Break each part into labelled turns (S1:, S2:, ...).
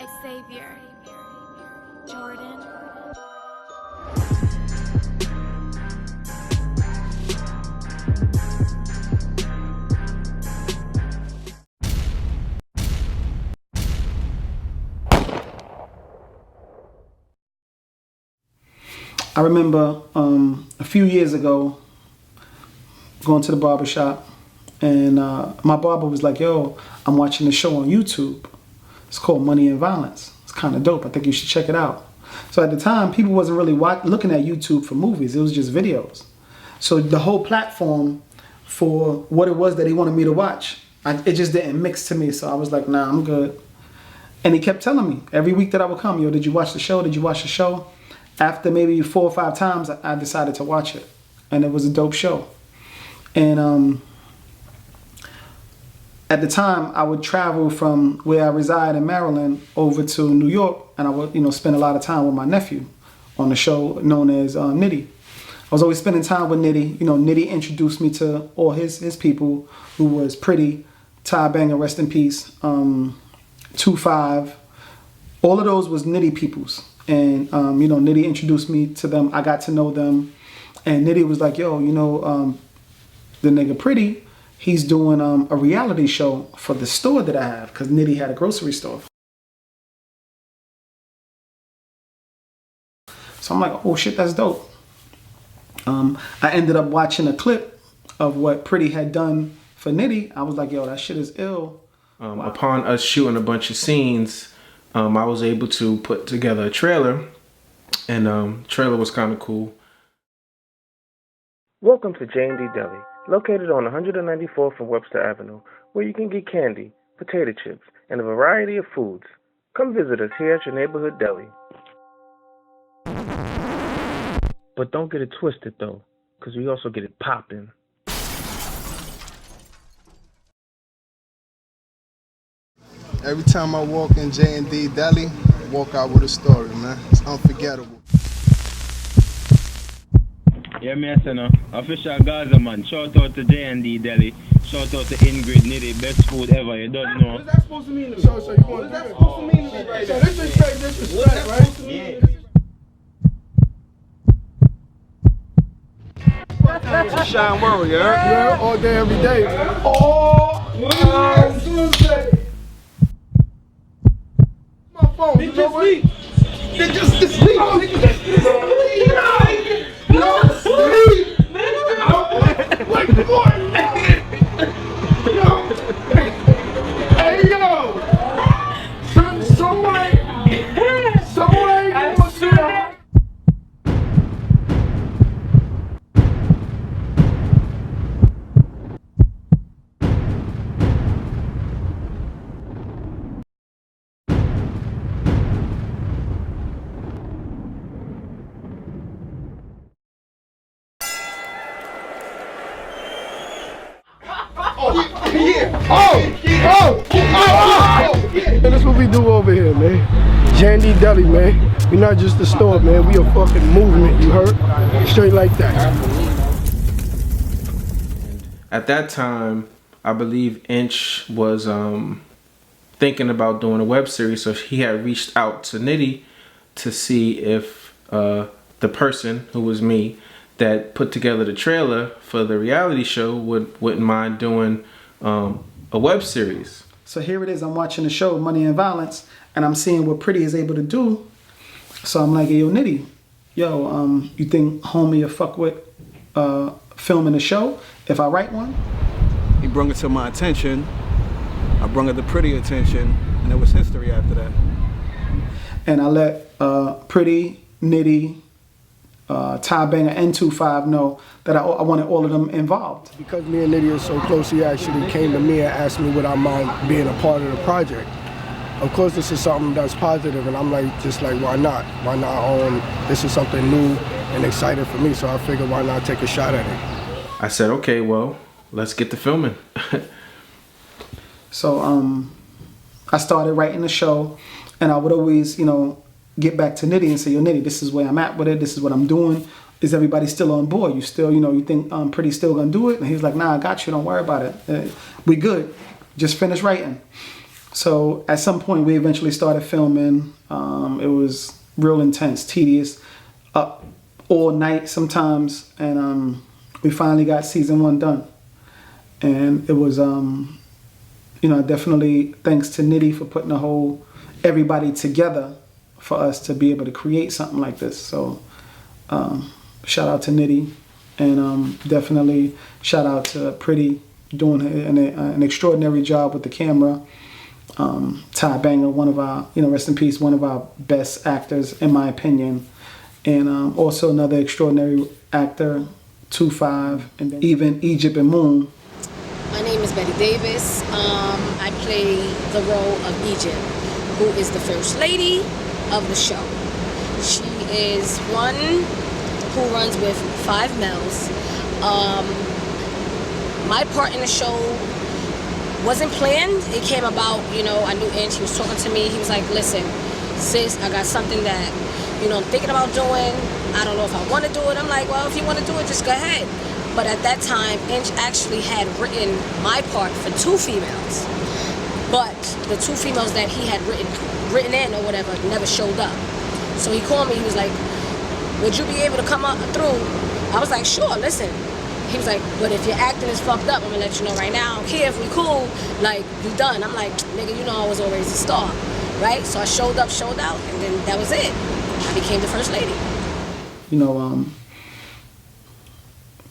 S1: Xavier, Jordan.
S2: I remember a few years ago going to the barber shop, and my barber was like, yo, I'm watching a show on YouTube. It's called Money and Violence. It's kind of dope. I think you should check it out. So at the time, people wasn't really looking at YouTube for movies. It was just videos. So the whole platform for what it was that he wanted me to watch, it just didn't mix to me. So I was like, nah, I'm good. And he kept telling me every week that I would come, yo, did you watch the show? Did you watch the show? After maybe 4 or 5 times, I decided to watch it. And it was a dope show. And at the time, I would travel from where I reside in Maryland over to New York, and I would, spend a lot of time with my nephew on the show known as Nitty. I was always spending time with Nitty. Nitty introduced me to all his people, who was Pretty, Ty Banger, rest in peace, 2-5. All of those was Nitty peoples. And, Nitty introduced me to them. I got to know them. And Nitty was like, yo, the nigga Pretty, he's doing a reality show for the store that I have, because Nitty had a grocery store. So I'm like, oh shit, that's dope. I ended up watching a clip of what Pretty had done for Nitty. I was like, yo, that shit is ill.
S3: Wow. Upon us shooting a bunch of scenes, I was able to put together a trailer, and trailer was kind of cool.
S4: Welcome to J&D Deli, located on 194th and Webster Avenue, where you can get candy, potato chips, and a variety of foods. Come visit us here at your neighborhood deli. But don't get it twisted though, because we also get it poppin'.
S5: Every time I walk in J&D Deli, I walk out with a story, man. It's unforgettable.
S6: Yeah, me I say no. Official Gaza man. Shout out to J&D Deli. Shout out to Ingrid Nitty. Best food ever. You don't know.
S5: What is that supposed to mean to me? So you want what is that supposed to mean to me right now? So this is straight disrespect, right? Yeah.
S7: It's a shine world, yeah?
S5: Yeah, all day, every day. Oh, Tuesday. My phone. They just sleep. They just sleep. No sleep. Wait for it. Hey yo. Somebody. And that's what we do over here, man. J&D Deli, man. We're not just a store, man. We a fucking movement, you heard? Straight like that.
S3: At that time, I believe Inch was thinking about doing a web series, so he had reached out to Nitty to see if the person, who was me, that put together the trailer for the reality show wouldn't mind doing a web series.
S2: So here it is, I'm watching the show, Money and Violence, and I'm seeing what Pretty is able to do. So I'm like, yo, Nitty, you think homie will fuck with filming a show if I write one?
S7: He brought it to my attention. I brought it to Pretty attention, and it was history after that.
S2: And I let Pretty, Nitty, Ty Banger, and 2-5 know that I wanted all of them involved.
S5: Because me and Nitty are so close, he actually came to me and asked me would I mind being a part of the project. Of course, this is something that's positive, and I'm like, why not? Why not? This is something new and exciting for me, so I figured why not take a shot at it.
S3: I said, okay, well, let's get to filming.
S2: So I started writing the show, and I would always, get back to Nitty and say, yo, Nitty, this is where I'm at with it. This is what I'm doing. Is everybody still on board? You still, you think Pretty still gonna do it? And he's like, nah, I got you. Don't worry about it. We good. Just finish writing. So at some point we eventually started filming. It was real intense, tedious, up all night sometimes, and we finally got season 1 done. And it was, definitely thanks to Nitty for putting everybody together for us to be able to create something like this. So shout out to Nitty, and definitely shout out to Pretty doing an extraordinary job with the camera. Ty Banger, one of our, rest in peace, one of our best actors in my opinion, and also another extraordinary actor, 2-5, and then even Egypt and Moon.
S8: My name is Betty Davis. I play the role of Egypt, who is the first lady of the show. She is one who runs with 5 males. My part in the show wasn't planned. It came about, I knew Ange, he was talking to me. He was like, listen, sis, I got something that, I'm thinking about doing. I don't know if I want to do it. I'm like, well, if you want to do it, just go ahead. But at that time, Inch actually had written my part for 2 females. But the 2 females that he had written in or whatever never showed up. So he called me, he was like, would you be able to come up through? I was like, sure, listen. He was like, but if your acting is fucked up, I'm gonna let you know right now. I don't care if we cool, like, you done. I'm like, nigga, I was always a star, right? So I showed up, showed out, and then that was it. I became the first lady.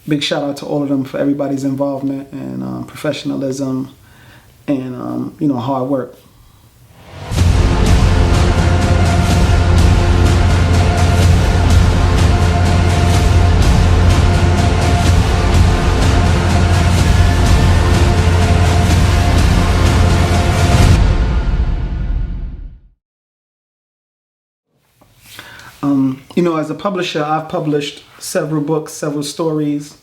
S2: Big shout out to all of them for everybody's involvement and professionalism and, hard work. As a publisher, I've published several books, several stories,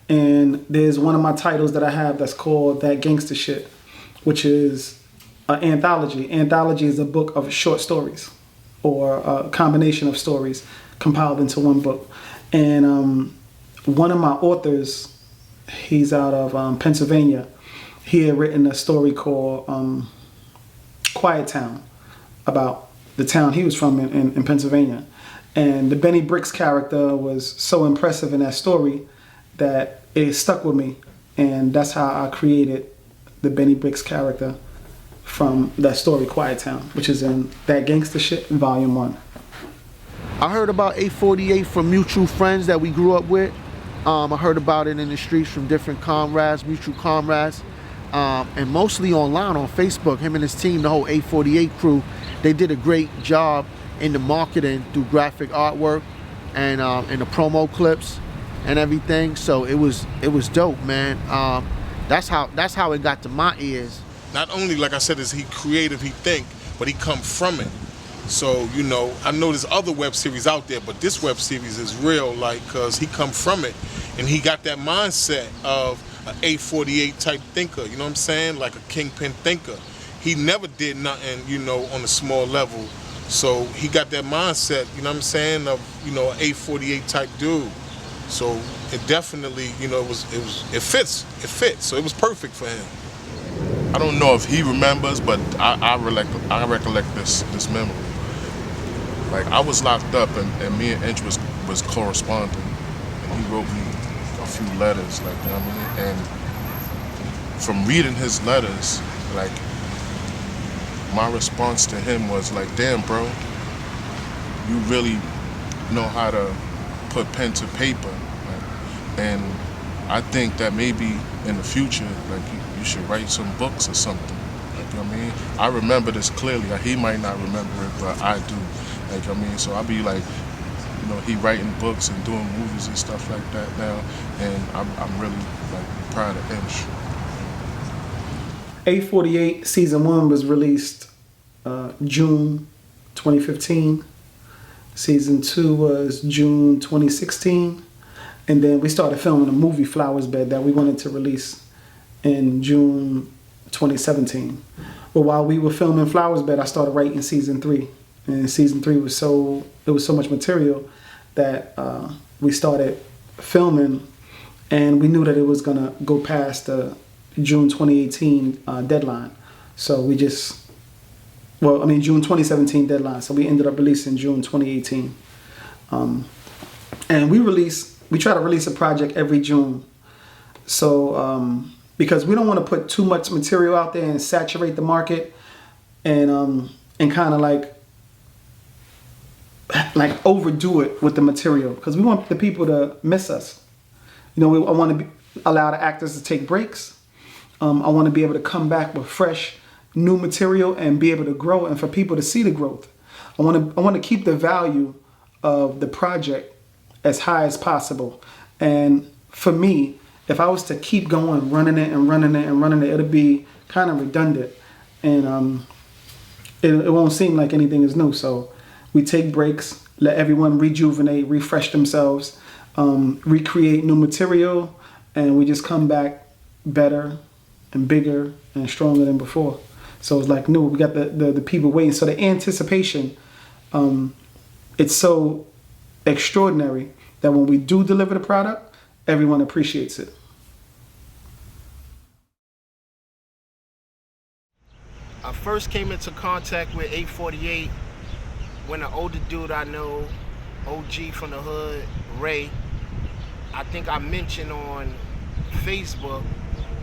S2: and there's one of my titles that I have that's called That Gangsta Shit, which is an anthology. Anthology is a book of short stories or a combination of stories compiled into one book. And one of my authors, he's out of Pennsylvania. He had written a story called Quiet Town, about the town he was from in Pennsylvania. And the Benny Bricks character was so impressive in that story that it stuck with me. And that's how I created the Benny Bricks character from that story, Quiet Town, which is in That Gangsta Shit, Volume 1.
S9: I heard about 848 from mutual friends that we grew up with. I heard about it in the streets from different comrades, mutual comrades, and mostly online on Facebook. Him and his team, the whole 848 crew, they did a great job in the marketing through graphic artwork and in the promo clips and everything. So it was dope, man. That's how it got to my ears.
S10: Not only, like I said, is he creative, he think, but he come from it. So, I know there's other web series out there, but this web series is real, cause he come from it and he got that mindset of an 848 type thinker, you know what I'm saying? Like a kingpin thinker. He never did nothing, on a small level. So he got that mindset, you know what I'm saying, of, an 848 type dude. So it definitely, it fits. So it was perfect for him.
S11: I don't know if he remembers, but I recollect this memory. Like, I was locked up and me and Inch was corresponding, and he wrote me a few letters, and from reading his letters, my response to him was like, damn, bro, you really know how to put pen to paper. And I think that maybe in the future, you should write some books or something. I remember this clearly. He might not remember it, but I do. So I'll be he writing books and doing movies and stuff like that now, and I'm really proud of Inch.
S2: 848 season 1 was released June 2015. Season 2 was June 2016. And then we started filming a movie, Flowers Bed, that we wanted to release in June 2017. But while we were filming Flowers Bed, I started writing season 3. And season 3 was so much material that we started filming, and we knew that it was gonna go past the June 2018 deadline. So we just June 2017 deadline. So we ended up releasing June 2018. And we try to release a project every June. So, because we don't want to put too much material out there and saturate the market and kind of like overdo it with the material, because we want the people to miss us. I want to allow the actors to take breaks. I want to be able to come back with fresh, new material and be able to grow, and for people to see the growth. I want to keep the value of the project as high as possible. And for me, if I was to keep going, running it, it'll be kind of redundant, and it won't seem like anything is new. So we take breaks, let everyone rejuvenate, refresh themselves, recreate new material, and we just come back better and bigger and stronger than before. So it's like new. We got the people waiting. So the anticipation, it's so extraordinary that when we do deliver the product, everyone appreciates it.
S9: I first came into contact with 848 when an older dude I know, OG from the hood, Ray, I think I mentioned on Facebook,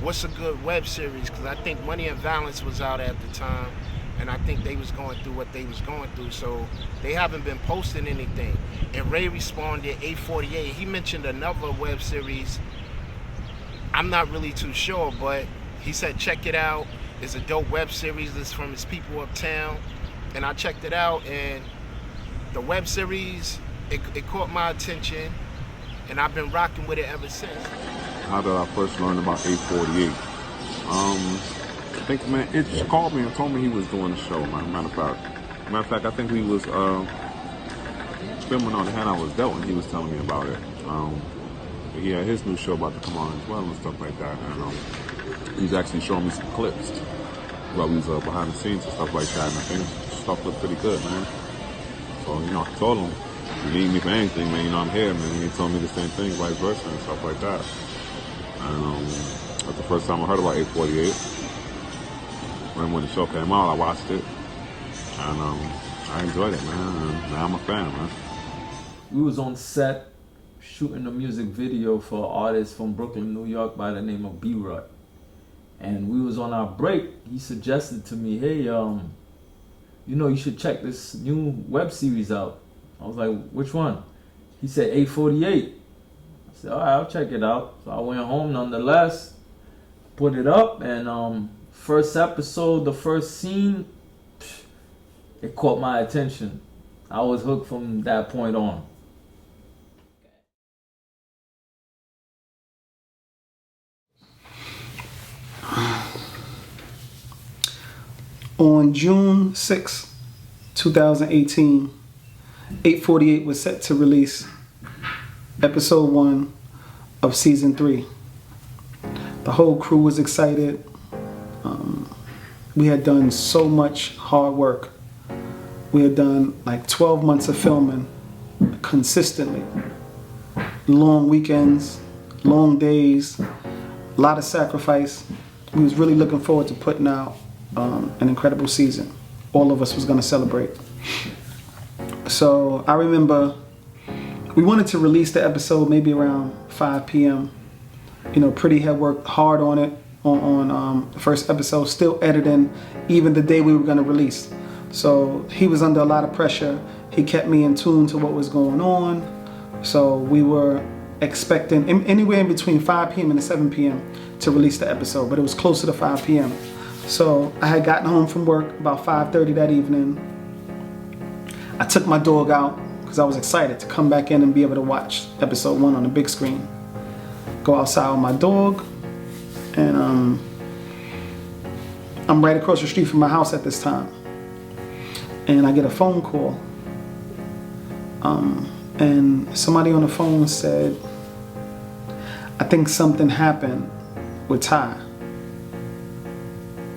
S9: what's a good web series? Because I think Money and Violence was out at the time, and I think they was going through what they was going through, so they haven't been posting anything. And Ray responded, 848. He mentioned another web series. I'm not really too sure, but he said check it out. It's a dope web series. It's from his people uptown. And I checked it out, and the web series, it caught my attention, and I've been rocking with it ever since.
S12: How did I first learn about 848? I think, man, it just called me and told me he was doing the show, man. Matter of fact, I think he was filming on the hand I was dealt when he was telling me about it. But he had his new show about to come on as well and stuff like that. And he's actually showing me some clips while we was behind the scenes and stuff like that. And I think stuff looked pretty good, man. So, I told him, if you need me for anything, man, I'm here, man. He told me the same thing, vice versa and stuff like that. And that's the first time I heard about 848. When the show came out, I watched it, and I enjoyed it, man. And now I'm a fan, man.
S13: We was on set shooting a music video for an artist from Brooklyn, New York by the name of B-Rut. And we was on our break. He suggested to me, hey, you should check this new web series out. I was like, which one? He said 848. I said, all right, I'll check it out. So I went home nonetheless, put it up, and first episode, the first scene, it caught my attention. I was hooked from that point on.
S2: On June 6, 2018, 848 was set to release episode 1 of season 3. The whole crew was excited. We had done so much hard work. We had done like 12 months of filming consistently. Long weekends, long days, a lot of sacrifice. We was really looking forward to putting out an incredible season. All of us was gonna celebrate. So I remember we wanted to release the episode maybe around 5 p.m. Pretty had worked hard on it, on the first episode, still editing even the day we were gonna release. So he was under a lot of pressure. He kept me in tune to what was going on. So we were expecting anywhere in between 5 p.m. and 7 p.m. to release the episode, but it was closer to 5 p.m. So I had gotten home from work about 5:30 that evening. I took my dog out because I was excited to come back in and be able to watch episode 1 on the big screen. Go outside with my dog, and I'm right across the street from my house at this time. And I get a phone call. And somebody on the phone said, I think something happened with Ty.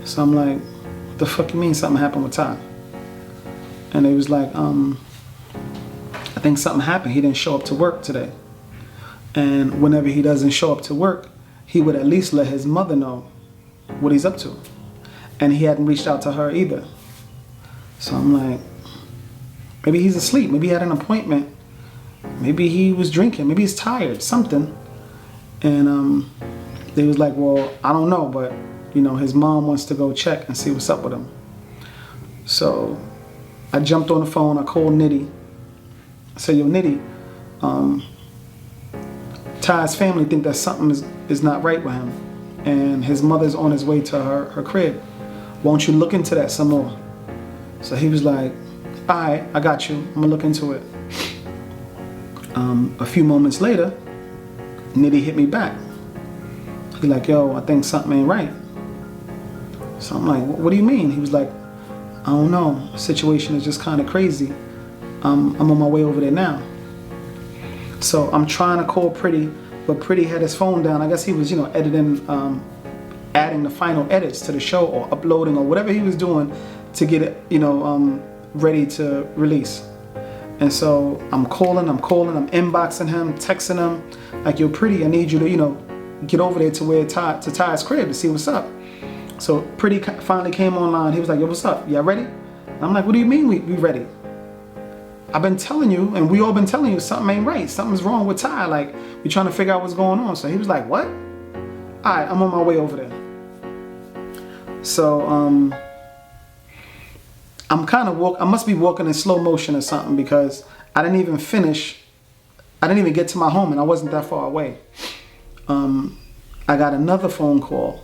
S2: So I'm like, what the fuck you mean something happened with Ty? And they was like, I think something happened. He didn't show up to work today. And whenever he doesn't show up to work, he would at least let his mother know what he's up to. And he hadn't reached out to her either. So I'm like, maybe he's asleep. Maybe he had an appointment. Maybe he was drinking. Maybe he's tired. Something. And they was like, well, I don't know, but you know, his mom wants to go check and see what's up with him. So I jumped on the phone. I called Nitty. I said, yo, Nitty, Ty's family think that something is not right with him, and his mother's on his way to her crib. Won't you look into that some more? So he was like, all right, I got you. I'm gonna look into it. A few moments later, Nitty hit me back. He like, yo, I think something ain't right. So I'm like, what do you mean? He was like, I don't know. The situation is just kind of crazy. I'm on my way over there now. So I'm trying to call Pretty, but Pretty had his phone down. I guess he was, you know, editing, adding the final edits to the show or uploading or whatever he was doing to get it, you know, ready to release. And so I'm calling, I'm inboxing him, texting him, like, yo, Pretty, I need you to, you know, get over there to Ty's crib to see what's up. So Pretty finally came online. He was like, yo, what's up? Y'all ready? And I'm like, what do you mean we ready? I've been telling you, and we all been telling you, something ain't right. Something's wrong with Ty. Like, we trying to figure out what's going on. So he was like, what? All right, I'm on my way over there. So I'm kind of I must be walking in slow motion or something, because I didn't even finish. I didn't even get to my home, and I wasn't that far away. I got another phone call,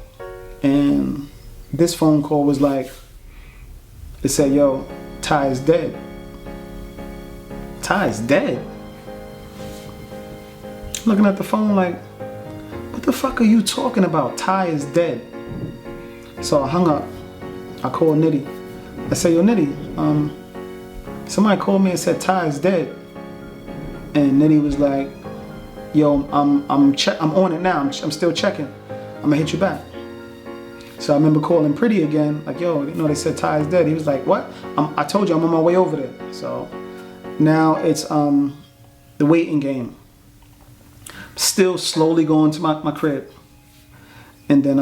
S2: and this phone call was like, it said, yo, Ty is dead. Ty is dead? Looking at the phone like, what the fuck are you talking about? Ty is dead. So I hung up. I called Nitty. I said, yo, Nitty, somebody called me and said Ty is dead. And Nitty was like, yo, I'm on it now. I'm still checking. I'm gonna hit you back. So I remember calling Pretty again, like, yo, you know, they said Ty is dead. He was like, what? I told you I'm on my way over there. So now it's the waiting game. Still slowly going to my crib. And then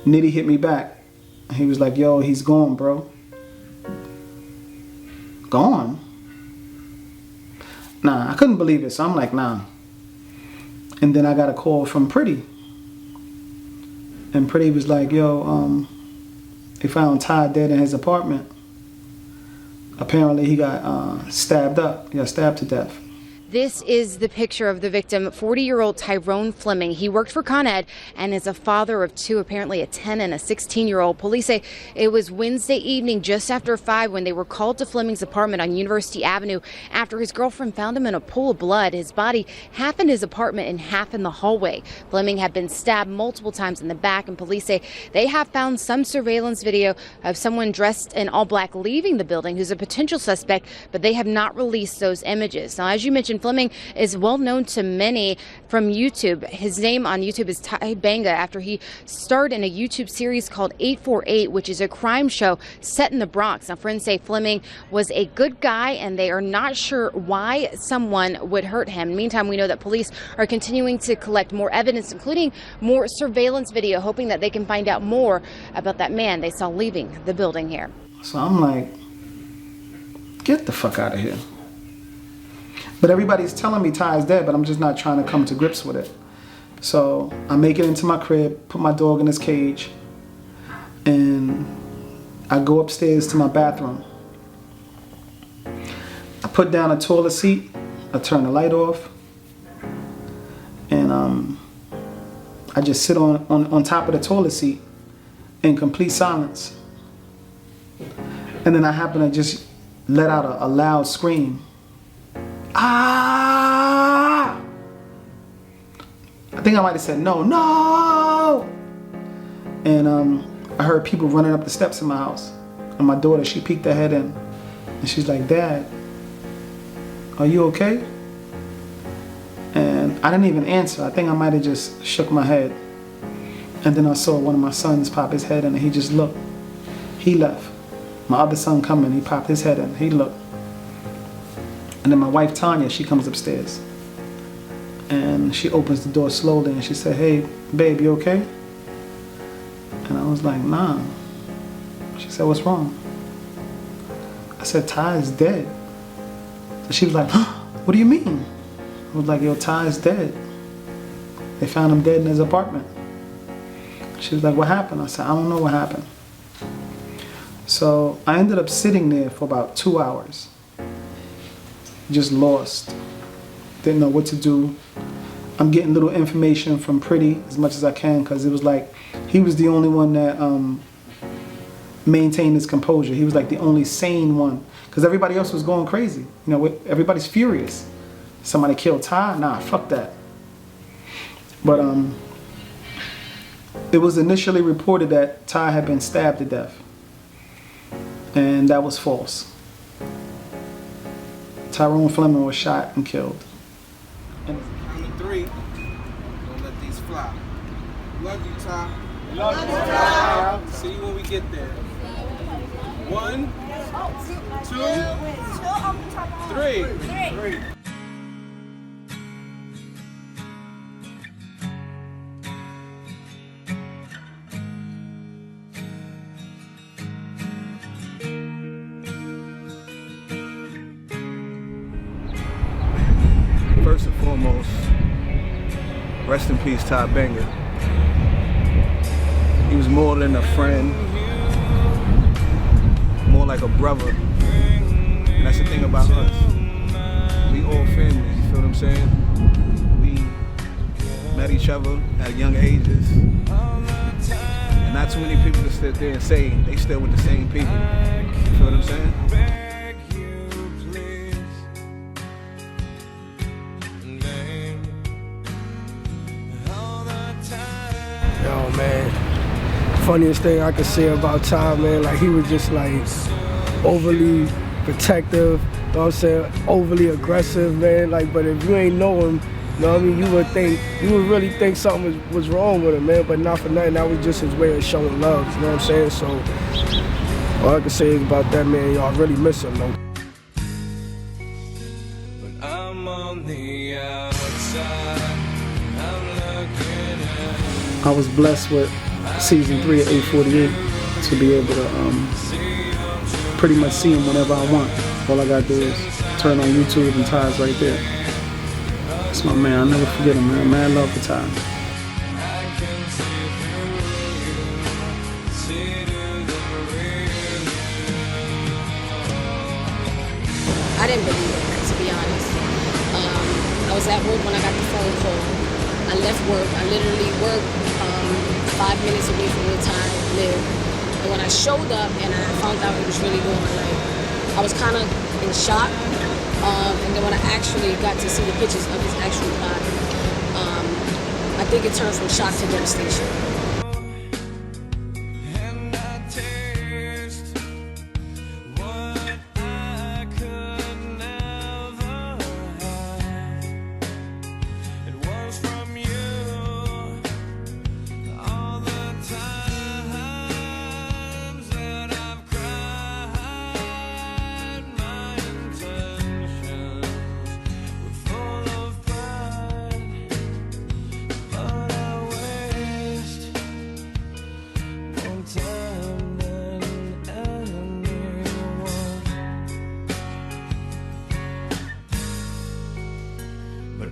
S2: Nitty hit me back. He was like, yo, he's gone, bro. Gone? Nah, I couldn't believe it. So I'm like, nah. And then I got a call from Pretty. And Pretty was like, yo, they found Ty dead in his apartment. Apparently he got stabbed up. He got stabbed to death.
S14: This is the picture of the victim, 40-year-old Tyrone Fleming. He worked for Con Ed and is a father of two, apparently a 10 and a 16-year-old. Police say it was Wednesday evening just after 5 when they were called to Fleming's apartment on University Avenue after his girlfriend found him in a pool of blood. His body half in his apartment and half in the hallway. Fleming had been stabbed multiple times in the back, and police say they have found some surveillance video of someone dressed in all black leaving the building who's a potential suspect, but they have not released those images. Now, as you mentioned, Fleming is well known to many from YouTube. His name on YouTube is Ty Banga after he starred in a YouTube series called 848, which is a crime show set in the Bronx. Now, friends say Fleming was a good guy, and they are not sure why someone would hurt him. Meantime, we know that police are continuing to collect more evidence, including more surveillance video, hoping that they can find out more about that man they saw leaving the building here.
S2: So I'm like, get the fuck out of here. But everybody's telling me Ty is dead, but I'm just not trying to come to grips with it. So I make it into my crib, put my dog in his cage, and I go upstairs to my bathroom. I put down a toilet seat, I turn the light off, and I just sit on top of the toilet seat in complete silence. And then I happen to just let out a loud scream. Ah! I think I might have said no. And I heard people running up the steps in my house. And my daughter, she peeked her head in. And she's like, Dad, are you okay? And I didn't even answer. I think I might have just shook my head. And then I saw one of my sons pop his head in, and he just looked. He left. My other son coming, he popped his head in. He looked. And then my wife, Tanya, she comes upstairs. And she opens the door slowly, and she said, hey, babe, you okay? And I was like, nah. She said, what's wrong? I said, Ty is dead. So she was like, huh, what do you mean? I was like, yo, Ty is dead. They found him dead in his apartment. She was like, what happened? I said, I don't know what happened. So I ended up sitting there for about 2 hours. Just lost. Didn't know what to do. I'm getting little information from Pretty as much as I can, because it was like he was the only one that maintained his composure. He was like the only sane one, because everybody else was going crazy. You know, everybody's furious. Somebody killed Ty? Nah, fuck that. But it was initially reported that Ty had been stabbed to death, and that was false. Tyrone Fleming was shot and killed.
S3: Count to 3. Don't let these fly. Love you, Ty.
S2: Love you, Ty.
S3: See you when we get there. 1, 2, 3.
S7: First and foremost, rest in peace, Ty Banger. He was more than a friend, more like a brother. And that's the thing about us. We all family, you feel what I'm saying? We met each other at young ages. And not too many people can sit there and say they still with the same people. You feel what I'm saying?
S5: Yo, man, funniest thing I could say about Ty, man, like he was just like overly protective, you know what I'm saying, overly aggressive, man, like, but if you ain't know him, you know what I mean, you would really think something was wrong with him, man, but not for nothing, that was just his way of showing love, you know what I'm saying, so all I can say is about that, man, y'all really miss him, though.
S15: I'm on the outside, I'm looking at.
S2: I was blessed with season 3 of 848 to be able to pretty much see him whenever I want. All I gotta do is turn on YouTube and Ty's right there. That's my man. I'll never forget him, man. Mad love for Ty.
S8: I didn't believe it, to be honest. I was at work when I got the phone call. I left work. I literally worked 5 minutes away from where Ty lived. And when I showed up and I found out it was really going, like, I was kind of in shock. And then when I actually got to see the pictures of his actual body, I think it turned from shock to devastation.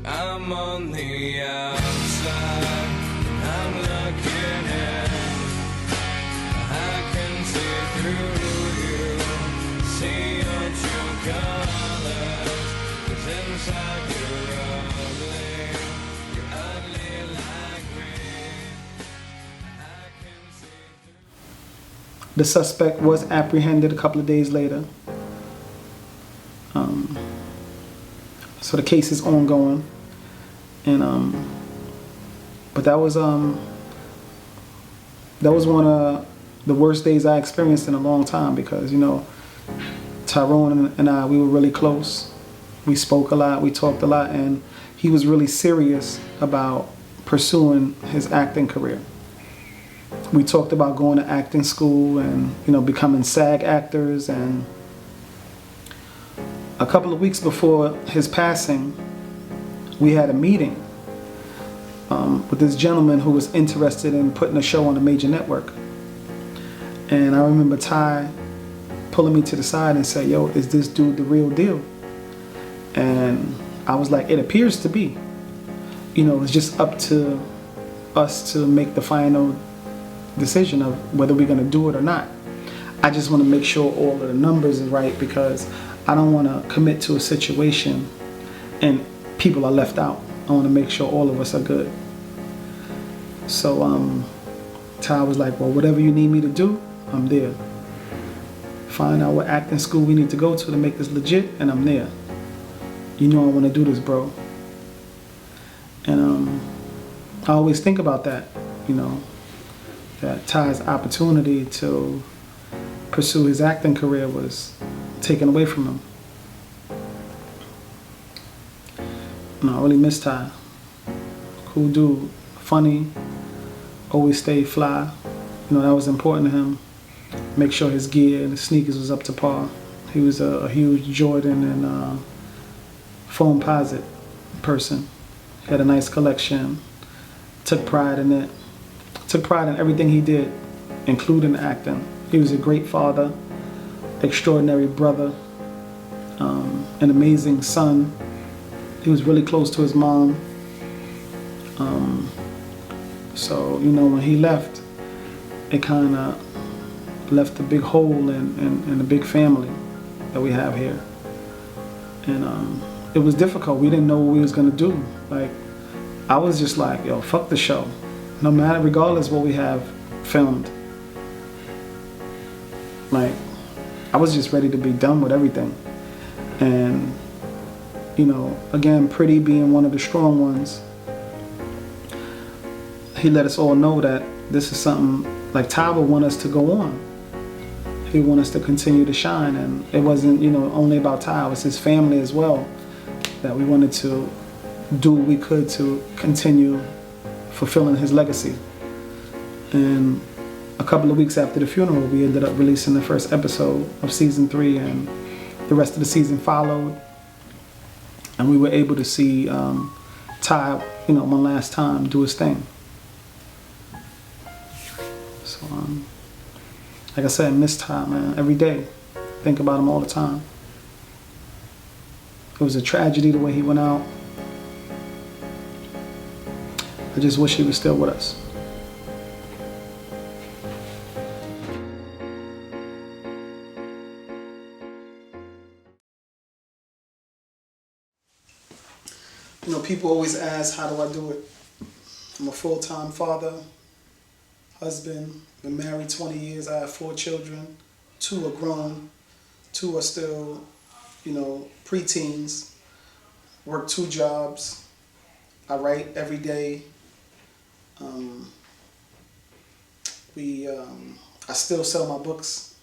S15: I'm on the outside, I'm looking in. I can see through you, see your true colors. 'Cause inside you're ugly like me. I can see through.
S2: The suspect was apprehended a couple of days later. So the case is ongoing. And but that was one of the worst days I experienced in a long time, because, you know, Tyrone and I, we were really close. We spoke a lot, we talked a lot, and he was really serious about pursuing his acting career. We talked about going to acting school and, you know, becoming SAG actors. And a couple of weeks before his passing, we had a meeting with this gentleman who was interested in putting a show on a major network. And I remember Ty pulling me to the side and say, yo, is this dude the real deal? And I was like, it appears to be. You know, it's just up to us to make the final decision of whether we're going to do it or not. I just want to make sure all of the numbers are right, because I don't want to commit to a situation and people are left out. I want to make sure all of us are good. So Ty was like, well, whatever you need me to do, I'm there. Find out what acting school we need to go to make this legit, and I'm there. You know I want to do this, bro. And I always think about that, you know, that Ty's opportunity to pursue his acting career was taken away from him. And I really miss Ty. Cool dude, funny, always stayed fly. You know, that was important to him. Make sure his gear and his sneakers was up to par. He was a huge Jordan and foam posit person. He had a nice collection, took pride in it, took pride in everything he did, including acting. He was a great father, extraordinary brother, an amazing son. He was really close to his mom. So, you know, when he left, it kind of left a big hole in the big family that we have here. And it was difficult. We didn't know what we was gonna do. Like, I was just like, yo, fuck the show. No matter, regardless what we have filmed. Like, I was just ready to be done with everything. And, you know, again, Pretty being one of the strong ones, he let us all know that this is something, like, Ty would want us to go on. He would want us to continue to shine. And it wasn't, you know, only about Ty, it was his family as well, that we wanted to do what we could to continue fulfilling his legacy. And a couple of weeks after the funeral, we ended up releasing the first episode of season 3, and the rest of the season followed. And we were able to see Ty, you know, one last time do his thing. So, like I said, I miss Ty, man, every day. Think about him all the time. It was a tragedy the way he went out. I just wish he was still with us. You know, people always ask, how do I do it? I'm a full-time father, husband, been married 20 years, I have 4 children. 2 are grown, 2 are still, you know, preteens, work 2 jobs. I write every day. I still sell my books.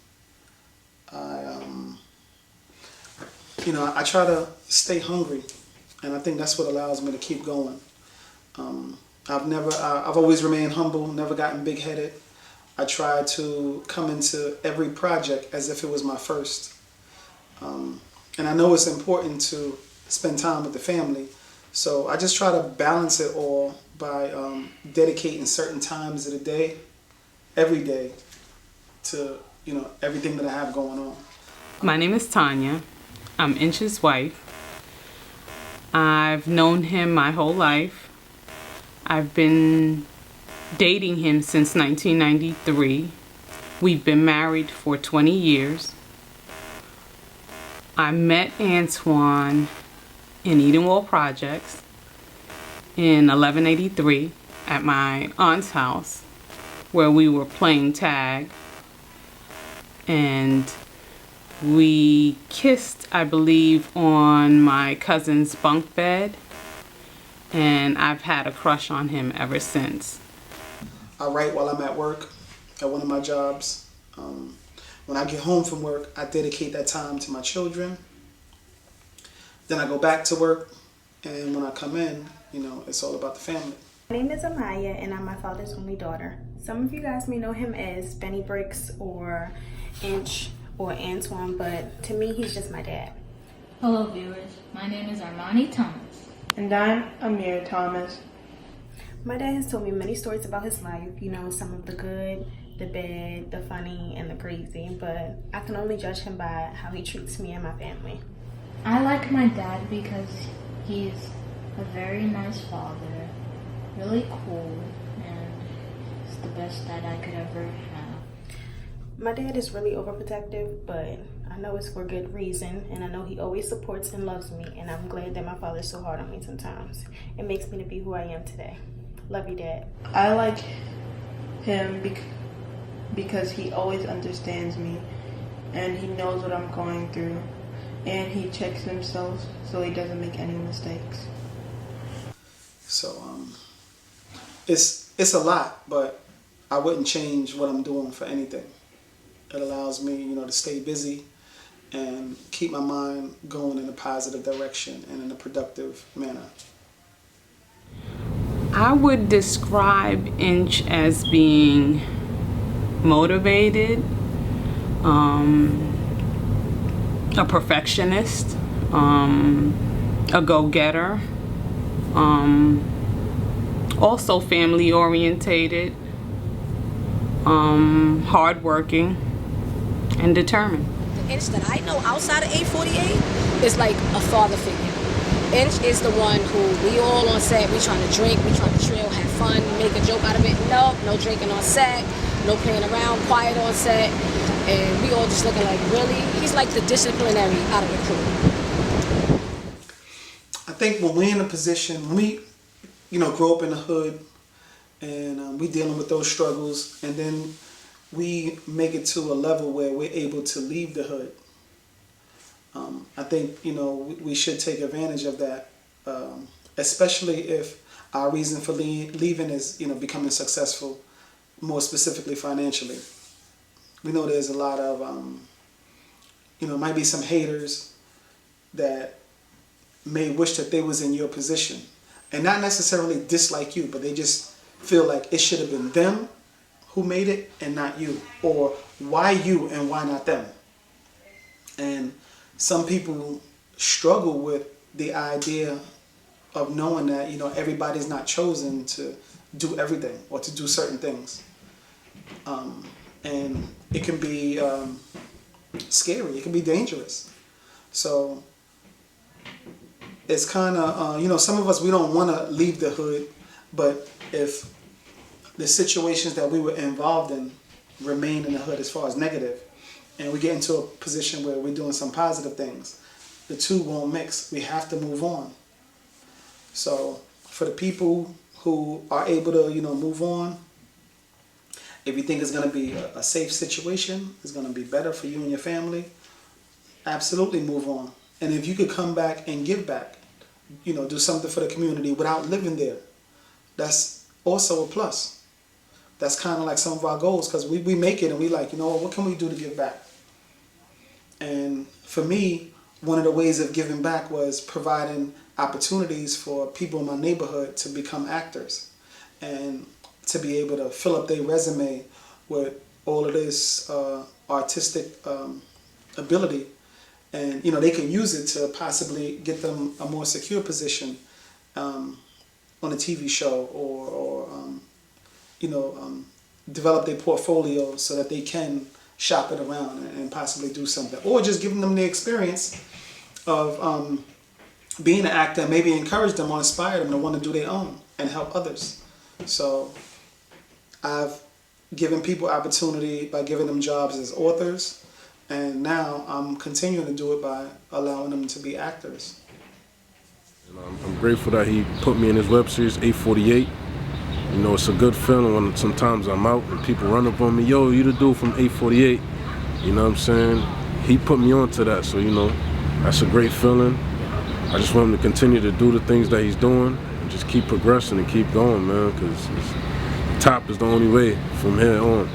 S2: You know, I try to stay hungry, and I think that's what allows me to keep going. I've always remained humble, never gotten big-headed. I try to come into every project as if it was my first. And I know it's important to spend time with the family, so I just try to balance it all by dedicating certain times of the day, every day, to, you know, everything that I have going on.
S16: My name is Tanya. I'm Inch's wife. I've known him my whole life. I've been dating him since 1993. We've been married for 20 years. I met Antoine in Edenwald Projects in 1183 at my aunt's house, where we were playing tag, and we kissed, I believe, on my cousin's bunk bed, and I've had a crush on him ever since.
S2: I write while I'm at work, at one of my jobs. When I get home from work, I dedicate that time to my children. Then I go back to work, and when I come in, you know, it's all about the family.
S17: My name is Amaya, and I'm my father's only daughter. Some of you guys may know him as Benny Bricks or Inch or Antoine, but to me, he's just my dad.
S18: Hello viewers, my name is Armani Thomas.
S19: And I'm Amir Thomas.
S17: My dad has told me many stories about his life, you know, some of the good, the bad, the funny, and the crazy, but I can only judge him by how he treats me and my family.
S18: I like my dad because he's a very nice father, really cool, and he's the best dad I could ever have.
S17: My dad is really overprotective, but I know it's for good reason, and I know he always supports and loves me, and I'm glad that my father's so hard on me sometimes. It makes me to be who I am today. Love you, Dad.
S19: I like him because he always understands me, and he knows what I'm going through, and he checks himself so he doesn't make any mistakes.
S2: So it's a lot, but I wouldn't change what I'm doing for anything. It allows me, you know, to stay busy and keep my mind going in a positive direction and in a productive manner.
S16: I would describe Inch as being motivated, a perfectionist, a go-getter, also family orientated, hardworking, and determined.
S8: The Inch that I know outside of 848 is like a father figure. Inch is the one who we all on set, we trying to drink, we trying to chill, have fun, make a joke out of it. No drinking on set, no playing around, quiet on set, and we all just looking like, really? He's like the disciplinary out of the crew.
S2: I think when we're in a position, when we, you know, grow up in the hood and we dealing with those struggles, and then we make it to a level where we're able to leave the hood. I think, you know, we should take advantage of that, especially if our reason for leaving is, you know, becoming successful, more specifically financially. We know there's a lot of, you know, might be some haters that may wish that they was in your position and not necessarily dislike you, but they just feel like it should have been them who made it and not you, or why you and why not them. And some people struggle with the idea of knowing that, you know, everybody's not chosen to do everything or to do certain things. And it can be scary, it can be dangerous. So it's kind of, you know, some of us, we don't want to leave the hood, but if the situations that we were involved in remain in the hood as far as negative, and we get into a position where we're doing some positive things, the two won't mix. We have to move on. So for the people who are able to, you know, move on, if you think it's going to be a safe situation, it's going to be better for you and your family, absolutely move on. And if you could come back and give back, you know, do something for the community without living there, that's also a plus. That's kind of like some of our goals, because we make it and we like, you know, what can we do to give back? And for me, one of the ways of giving back was providing opportunities for people in my neighborhood to become actors and to be able to fill up their resume with all of this artistic ability. And, you know, they can use it to possibly get them a more secure position on a TV show or you know, develop their portfolio so that they can shop it around and possibly do something. Or just giving them the experience of being an actor and maybe encourage them or inspire them to want to do their own and help others. So I've given people opportunity by giving them jobs as authors, and now I'm continuing to do it by allowing them to be actors.
S20: I'm grateful that he put me in his web series, 848. You know, it's a good feeling when sometimes I'm out and people run up on me, yo, you the dude from 848. You know what I'm saying? He put me on to that, so, you know, that's a great feeling. I just want him to continue to do the things that he's doing and just keep progressing and keep going, man, because the top is the only way from here on.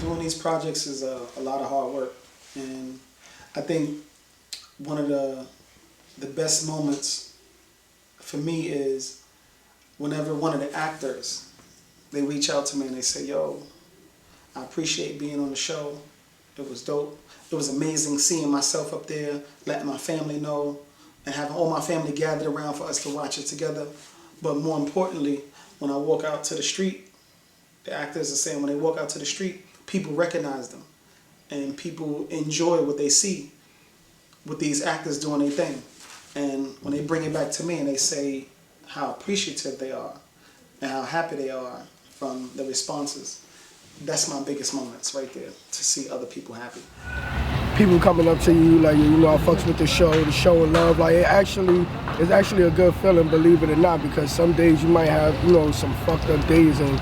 S2: Doing these projects is a lot of hard work, and I think one of the best moments for me is whenever one of the actors, they reach out to me and they say, yo, I appreciate being on the show. It was dope. It was amazing seeing myself up there, letting my family know, and having all my family gathered around for us to watch it together. But more importantly, when I walk out to the street, the actors are saying when they walk out to the street, people recognize them. And people enjoy what they see with these actors doing their thing. And when they bring it back to me and they say how appreciative they are and how happy they are from the responses, that's my biggest moments right there, to see other people happy.
S5: People coming up to you like, you know, I fucks with the show and love. Like, it's actually a good feeling, believe it or not, because some days you might have, you know, some fucked up days, and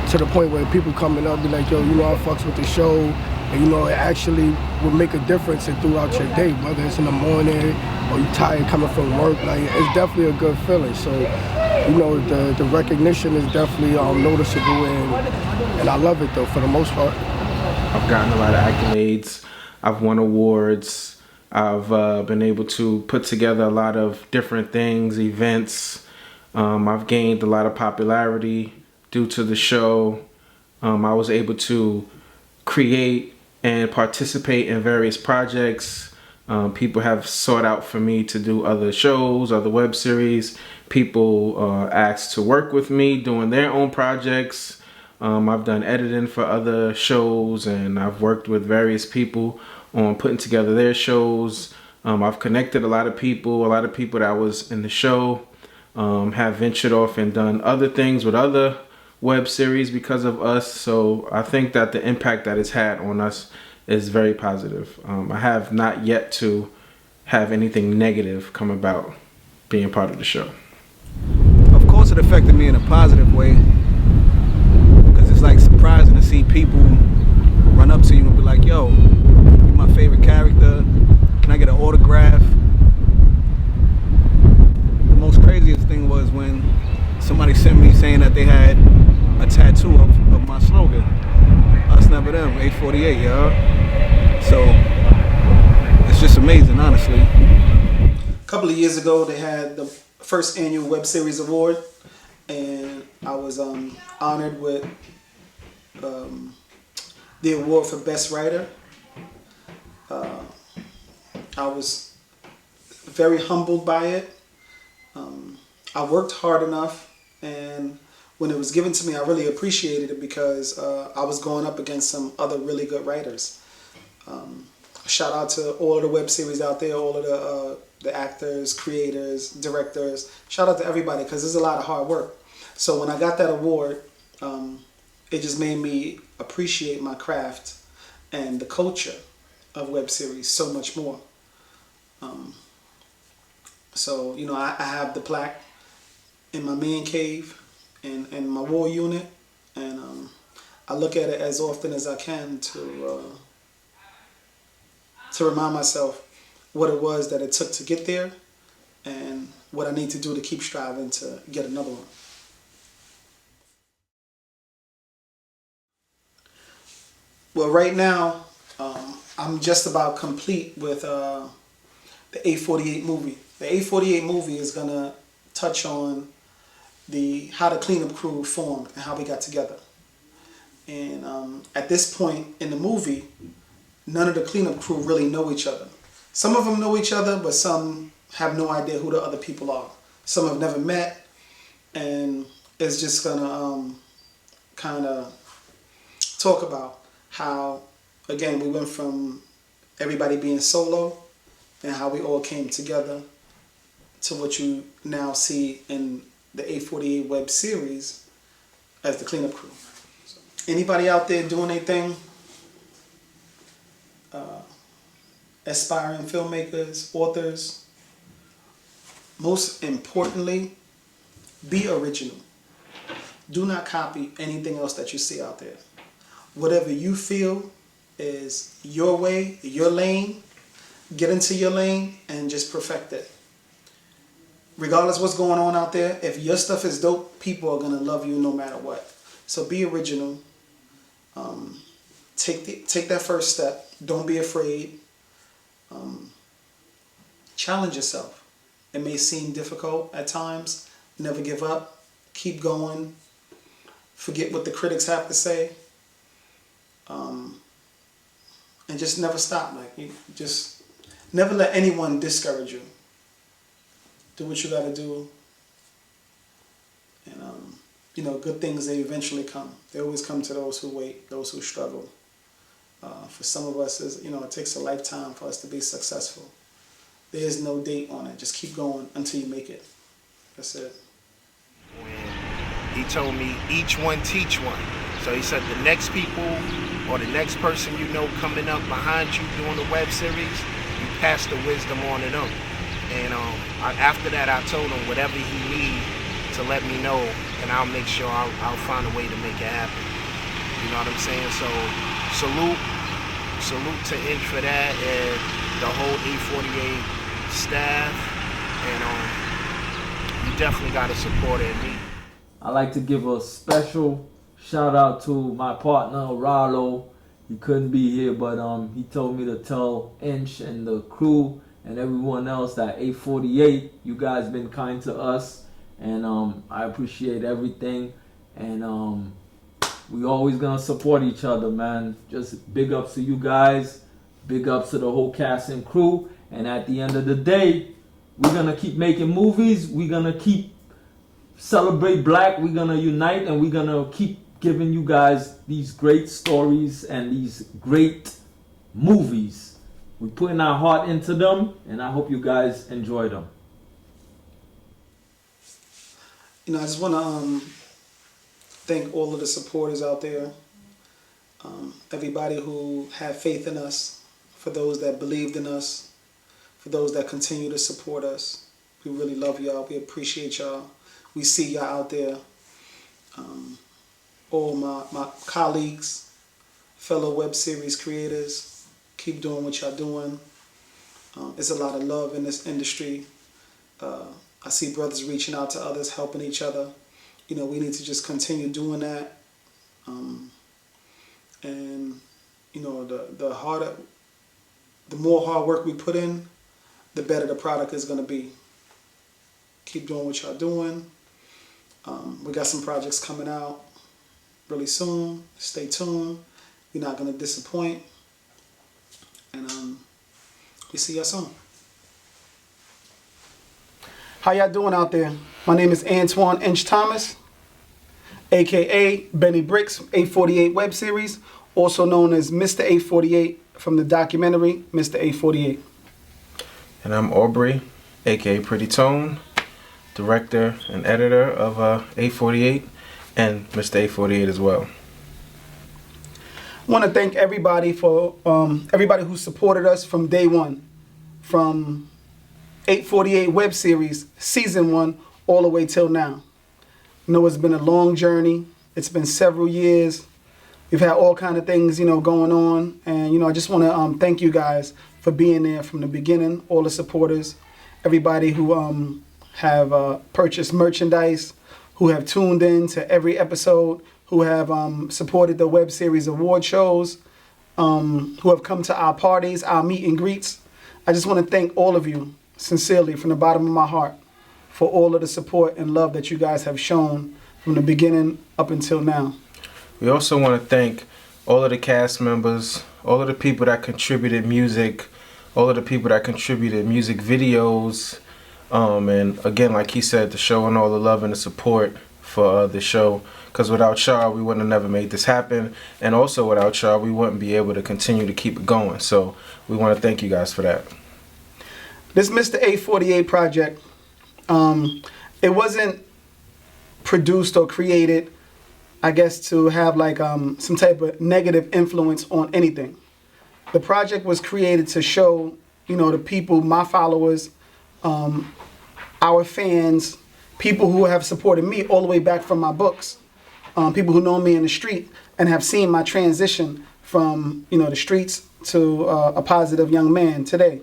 S5: to the point where people coming up be like, yo, you know, I fucks with the show. And, you know, it actually will make a difference throughout your day, whether it's in the morning or you tired coming from work. Like, it's definitely a good feeling. So, you know, the recognition is definitely noticeable, and I love it, though, for the most part.
S3: I've gotten a lot of accolades. I've won awards. I've been able to put together a lot of different things, events. I've gained a lot of popularity due to the show. I was able to create and participate in various projects. People have sought out for me to do other shows, other web series. People asked to work with me doing their own projects. I've done editing for other shows, and I've worked with various people on putting together their shows. I've connected a lot of people that was in the show have ventured off and done other things with other web series because of us. So I think that the impact that it's had on us is very positive. I have not yet to have anything negative come about being part of the show.
S7: Of course it affected me in a positive way, because it's like surprising to see people run up to you and be like, yo, you're my favorite character, can I get an autograph? The most craziest thing was when somebody sent me saying that they had a tattoo of my slogan, us never them, 848, y'all. So it's just amazing, honestly.
S2: A couple of years ago, they had the first annual web series award, and I was honored with the award for best writer. I was very humbled by it. I worked hard enough, and when it was given to me, I really appreciated it because I was going up against some other really good writers. Shout out to all of the web series out there, all of the actors, creators, directors. Shout out to everybody, because there's a lot of hard work. So when I got that award, it just made me appreciate my craft and the culture of web series so much more. So, you know, I have the plaque in my man cave and my war unit, and I look at it as often as I can to remind myself what it was that it took to get there and what I need to do to keep striving to get another one. Well, right now, I'm just about complete with the 848 movie. The 848 movie is going to touch on how the cleanup crew formed and how we got together. And at this point in the movie, none of the cleanup crew really know each other. Some of them know each other, but some have no idea who the other people are. Some have never met, and it's just gonna kind of talk about how, again, we went from everybody being solo and how we all came together to what you now see in the 848 web series as the cleanup crew. So, anybody out there doing anything? Aspiring filmmakers, authors, most importantly, be original. Do not copy anything else that you see out there. Whatever you feel is your way, your lane, get into your lane and just perfect it. Regardless of what's going on out there, if your stuff is dope, people are going to love you no matter what. So be original. Take that first step. Don't be afraid. Challenge yourself. It may seem difficult at times. Never give up. Keep going. Forget what the critics have to say. And just never stop. Just never let anyone discourage you. Do what you gotta do. And good things, they eventually come. They always come to those who wait, those who struggle. For some of us, it takes a lifetime for us to be successful. There is no date on it. Just keep going until you make it. That's it.
S21: He told me, each one teach one. So he said the next people or the next person coming up behind you doing the web series, you pass the wisdom on to them. And after that, I told him whatever he needs to let me know, and I'll make sure I'll find a way to make it happen. You know what I'm saying? So salute to Inch for that, and the whole 848 staff, and you definitely got to support it in me.
S13: I'd like to give a special shout out to my partner Rallo. He couldn't be here, but he told me to tell Inch and the crew and everyone else that 848, you guys been kind to us, and I appreciate everything, and we always gonna support each other, man. Just big ups to you guys, big ups to the whole cast and crew, and at the end of the day, we're gonna keep making movies, we're gonna keep celebrate black, we're gonna unite, and we're gonna keep giving you guys these great stories and these great movies. We're putting our heart into them, and I hope you guys enjoy them.
S2: I just want to thank all of the supporters out there, everybody who had faith in us, for those that believed in us, for those that continue to support us. We really love y'all. We appreciate y'all. We see y'all out there. All my colleagues, fellow web series creators, keep doing what y'all doing. There's a lot of love in this industry. I see brothers reaching out to others, helping each other. We need to just continue doing that. And the more hard work we put in, the better the product is going to be. Keep doing what y'all doing. We got some projects coming out really soon. Stay tuned. We're not going to disappoint. And we see y'all soon. How y'all doing out there? My name is Antoine Inch Thomas, aka Benny Bricks, 848 web series, also known as Mr. 848 from the documentary Mr. 848.
S3: And I'm Aubrey, aka Pretty Tone, director and editor of 848 and Mr. 848 as well.
S2: I want to thank everybody for everybody who supported us from day one, from 848 web series season 1 all the way till now. I know it's been a long journey. It's been several years. We've had all kind of things, going on, and I just want to thank you guys for being there from the beginning. All the supporters, everybody who have purchased merchandise, who have tuned in to every episode, who have supported the web series award shows, who have come to our parties, our meet and greets. I just want to thank all of you sincerely from the bottom of my heart for all of the support and love that you guys have shown from the beginning up until now.
S3: We also want to thank all of the cast members, all of the people that contributed music, all of the people that contributed music videos, and again, like he said, the show and all the love and the support for the show. Because without y'all, we wouldn't have never made this happen. And also without y'all, we wouldn't be able to continue to keep it going. So we want to thank you guys for that.
S2: This Mr. 848 project, it wasn't produced or created, I guess, to have like some type of negative influence on anything. The project was created to show, the people, my followers, our fans, people who have supported me all the way back from my books, people who know me in the street and have seen my transition from, the streets to a positive young man today.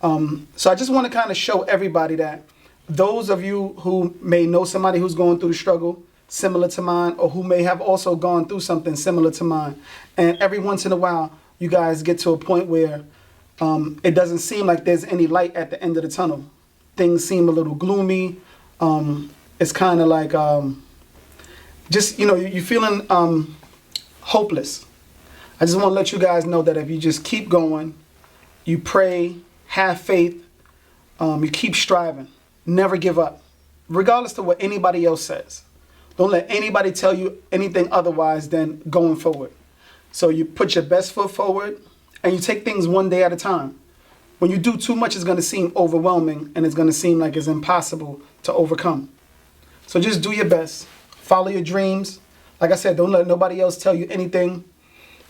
S2: So I just want to kind of show everybody that those of you who may know somebody who's going through the struggle similar to mine, or who may have also gone through something similar to mine, and every once in a while you guys get to a point where it doesn't seem like there's any light at the end of the tunnel. Things seem a little gloomy. It's kind of like just, you're feeling hopeless. I just want to let you guys know that if you just keep going, you pray, have faith, you keep striving, never give up, regardless of what anybody else says. Don't let anybody tell you anything otherwise than going forward. So you put your best foot forward and you take things one day at a time. When you do too much, it's going to seem overwhelming and it's going to seem like it's impossible to overcome. So just do your best. Follow your dreams. Like I said, don't let nobody else tell you anything.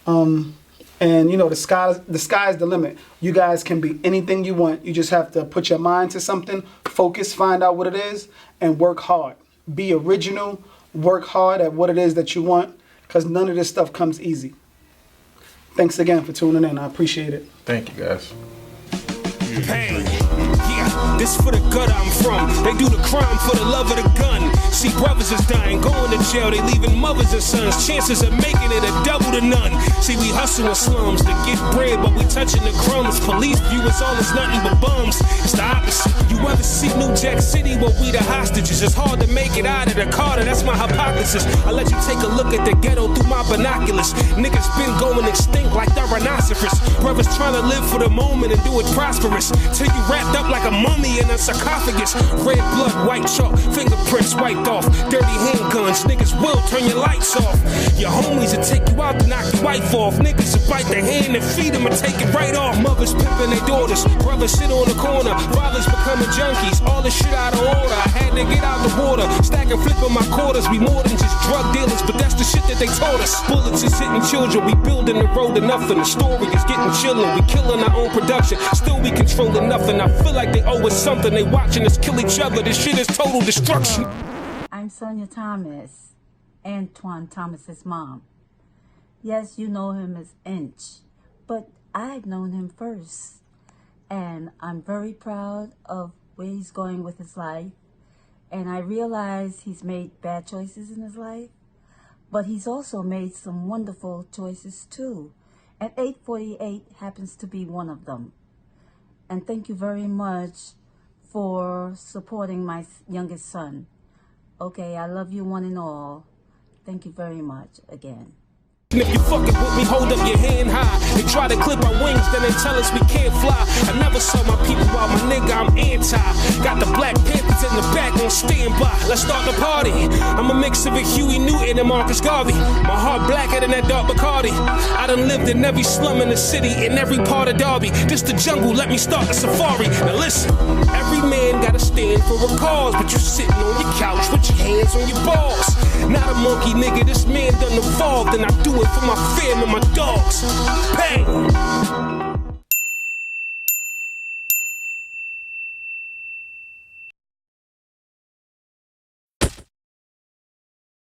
S2: And you know, the sky is the limit. You guys can be anything you want. You just have to put your mind to something, focus, find out what it is, and work hard. Be original, work hard at what it is that you want, because none of this stuff comes easy. Thanks again for tuning in. I appreciate it.
S3: Thank you, guys.
S1: Payne. Yeah, this for the gutter I'm from. They do the crime for the love of the gun. See, brothers is dying, going to jail. They leaving mothers and sons. Chances of making it are double to none. See, we hustle in slums to get bread, but we touching the crumbs. Police view us all as nothing but bums. It's the opposite. You ever see New Jack City where we the hostages? It's hard to make it out of the Carter. That's my hypothesis. I let you take a look at the ghetto through my binoculars. Niggas been going extinct like the rhinoceros. Brothers trying to live for the moment and do it prosperous. Till you wrapped up like a mummy in a sarcophagus. Red blood, white chalk, fingerprints wiped off. Dirty handguns, niggas will turn your lights off. Your homies will take you out to knock your wife off. Niggas will bite their hand and feed them and take it right off. Mothers pimping their daughters, brothers sit on the corner. Fathers becoming junkies, all this shit out of order. I had to get out the water, stack and flipping my quarters. We more than just drug dealers, but that's the shit that they taught us. Bullets is hitting children, we building the road to nothing. The story is getting chillin', we killing our own production. Still we controlling nothing. I feel like they owe us something. They watching us kill each other. This shit is total destruction.
S22: I'm Sonia Thomas, Antoine Thomas's mom. Yes, you know him as Inch, but I've known him first. And I'm very proud of where he's going with his life. And I realize he's made bad choices in his life, but he's also made some wonderful choices too. And 848 happens to be one of them. And thank you very much for supporting my youngest son. Okay, I love you one and all. Thank you very much again.
S1: And if you fucking with me, hold up your hand high. They try to clip our wings, then they tell us we can't fly. I never saw my people out, my nigga, I'm anti. Got the Black Panthers in the back on standby. Let's start the party. I'm a mix of a Huey Newton and Marcus Garvey. My heart blacker than that dark Bacardi. I done lived in every slum in the city, in every part of Derby. This the jungle, let me start the safari. Now listen, every man gotta stand for a cause, but you sitting on your couch with your hands on your balls. Not a monkey nigga, this man done evolved, and I do it for my fam and my dogs. Payne.